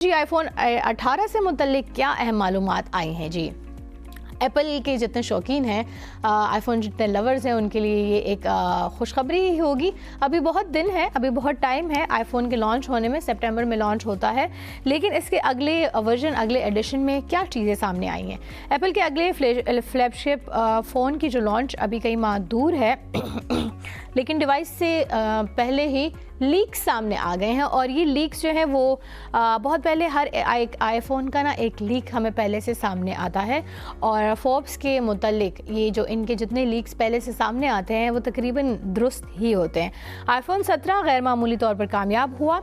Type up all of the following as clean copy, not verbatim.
जी iPhone 18 से मुतल्लिक क्या अहम मालूमात आई हैं जी। एप्पल के जितने शौकीन हैं, आईफोन जितने लवर्स हैं, उनके लिए ये एक खुशखबरी ही होगी। अभी बहुत दिन है, अभी बहुत टाइम है आईफोन के लॉन्च होने में। सितंबर में लॉन्च होता है, लेकिन इसके अगले वर्जन, अगले एडिशन में क्या चीज़ें सामने आई हैं। एप्पल के अगले फ्लैगशिप फ़ोन की जो लॉन्च अभी कई माह दूर है लेकिन डिवाइस से पहले ही लीक्स सामने आ गए हैं। और ये लीक्स जो है वो बहुत पहले, हर आईफोन का ना एक लीक हमें पहले से सामने आता है। और फोर्ब्स के मुतालिक ये जो इनके जितने लीक्स पहले से सामने आते हैं वो तकरीबन दुरुस्त ही होते हैं। आईफोन 17 गैर मामूली तौर पर कामयाब हुआ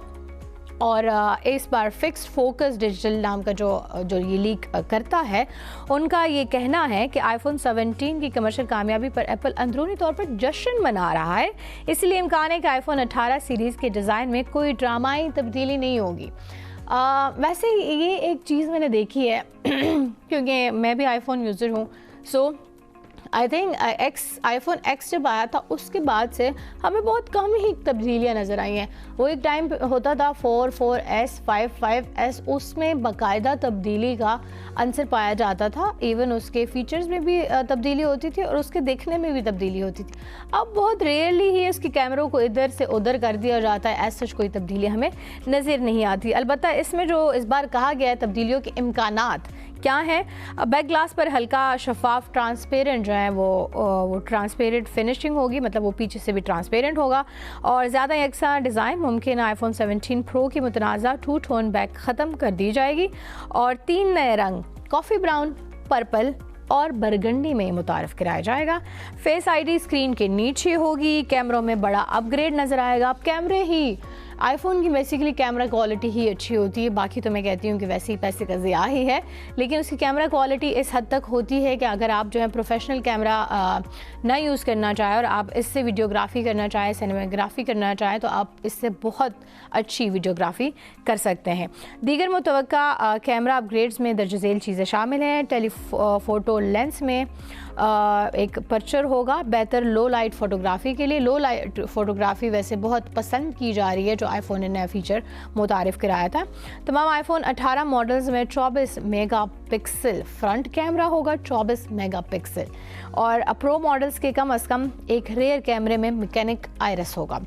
और इस बार फिक्स्ड फोकस डिजिटल नाम का जो ये लीक करता है, उनका ये कहना है कि आईफोन 17 की कमर्शियल कामयाबी पर एप्पल अंदरूनी तौर पर जश्न मना रहा है। इसलिए इम्कान है कि आईफोन 18 सीरीज़ के डिज़ाइन में कोई ड्रामाई तब्दीली नहीं होगी। वैसे ये एक चीज़ मैंने देखी है क्योंकि मैं भी आईफोन यूज़र हूँ। सो आई थिंक आईफोन एक्स जब आया था उसके बाद से हमें बहुत कम ही तब्दीलियाँ नज़र आई हैं। वो एक टाइम होता था 4S 5S, उसमें बाकायदा तब्दीली का अंसर पाया जाता था। इवन उसके फीचर्स में भी तब्दीली होती थी और उसके देखने में भी तब्दीली होती थी। अब बहुत रेयरली ही इसके कैमरों को इधर से उधर कर दिया जाता है। ऐसा कोई तब्दीली हमें नज़र नहीं आती। अलबत्ता इसमें जो इस बार कहा गया है तब्दीलियों के इम्कानात क्या है। बैक ग्लास पर हल्का शफाफ ट्रांसपेरेंट जो है वो ट्रांसपेरेंट फिनिशिंग होगी, मतलब वो पीछे से भी ट्रांसपेरेंट होगा। और ज़्यादा यकसा डिज़ाइन मुमकिन है। आईफोन 17 प्रो की मुतनाज़ा टू टोन बैक ख़त्म कर दी जाएगी और 3 नए रंग कॉफ़ी ब्राउन, पर्पल और बरगंडी में मुतारफ़ कराया जाएगा। फेस आईडी स्क्रीन के नीचे होगी। कैमरों में बड़ा अपग्रेड नज़र आएगा। अब कैमरे ही आईफोन की बेसिकली कैमरा क्वालिटी ही अच्छी होती है। बाकी तो मैं कहती हूँ कि वैसे ही पैसे का ज़िया ही है, लेकिन उसकी कैमरा क्वालिटी इस हद तक होती है कि अगर आप जो है प्रोफेशनल कैमरा ना यूज़ करना चाहें और आप इससे वीडियोग्राफी करना चाहें, सिनेमाग्राफी करना चाहें, तो आप इससे बहुत अच्छी वीडियोग्राफी कर सकते हैं। दीगर मुतवक्का कैमरा अपग्रेड्स में दर्ज झेल चीज़ें शामिल हैं। टेलीफोटो लेंस में एक पर्चर होगा बेहतर लो लाइट फोटोग्राफी के लिए। लो लाइट फोटोग्राफी वैसे बहुत पसंद की जा रही है, जो आईफोन ने नया फीचर मुतारिफ कराया था। तमाम आईफोन 18 मॉडल्स में 24 मेगापिक्सल फ्रंट कैमरा होगा, 24 मेगापिक्सल। और प्रो मॉडल्स के कम अज़ कम एक रेयर कैमरे में मैकेनिक आइरिस होगा।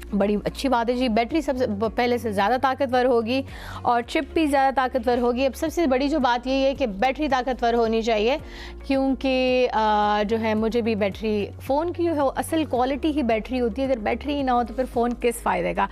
बड़ी अच्छी बात है जी। बैटरी सबसे पहले से ज़्यादा ताकतवर होगी और चिप भी ज़्यादा ताकतवर होगी। अब सबसे बड़ी जो बात यही है कि बैटरी ताकतवर होनी चाहिए, क्योंकि जो है मुझे भी बैटरी, फ़ोन की जो है असल क्वालिटी ही बैटरी होती है। अगर बैटरी ही ना हो तो फिर फ़ोन किस फ़ायदे का।